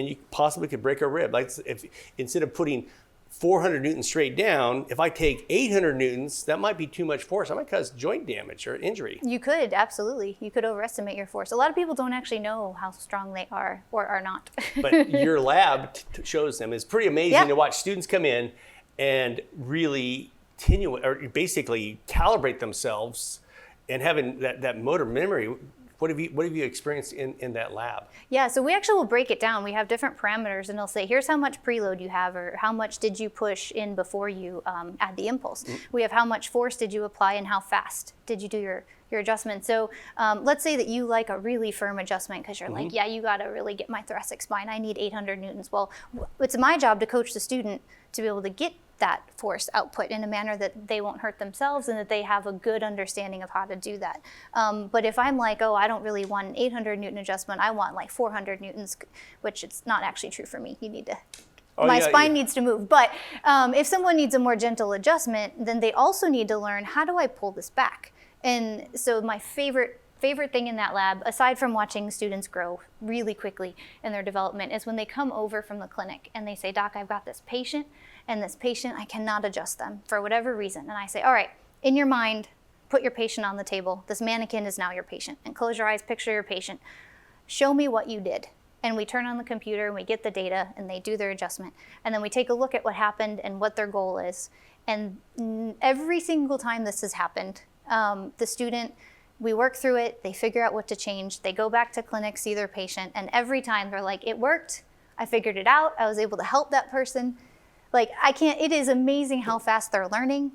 and you possibly could break a rib. Like if instead of putting 400 newtons straight down, if I take 800 newtons, that might be too much force. That might cause joint damage or injury. You could, absolutely. You could overestimate your force. A lot of people don't actually know how strong they are or are not. But your lab shows them. It's pretty amazing to watch students come in and really basically calibrate themselves and having that motor memory. What have you experienced in that lab? Yeah, so we actually will break it down. We have different parameters, and they'll say, here's how much preload you have, or how much did you push in before you add the impulse. We have how much force did you apply and how fast did you do your adjustment. So let's say that you like a really firm adjustment because you're like, yeah, you got to really get my thoracic spine. I need 800 newtons. Well, it's my job to coach the student to be able to get that force output in a manner that they won't hurt themselves and that they have a good understanding of how to do that. But if I'm like, oh, I don't really want an 800 Newton adjustment, I want like 400 Newtons, which it's not actually true for me. You need to, my spine needs to move. But if someone needs a more gentle adjustment, then they also need to learn, how do I pull this back? And so my favorite thing in that lab, aside from watching students grow really quickly in their development, is when they come over from the clinic and they say, Doc, I've got this patient, and this patient, I cannot adjust them for whatever reason. And I say, all right, in your mind, put your patient on the table. This mannequin is now your patient. And close your eyes, picture your patient. Show me what you did. And we turn on the computer and we get the data and they do their adjustment. And then we take a look at what happened and what their goal is. And every single time this has happened, the student, we work through it, they figure out what to change, they go back to clinic, see their patient, and every time they're like, it worked, I figured it out, I was able to help that person. Like, it is amazing how fast they're learning.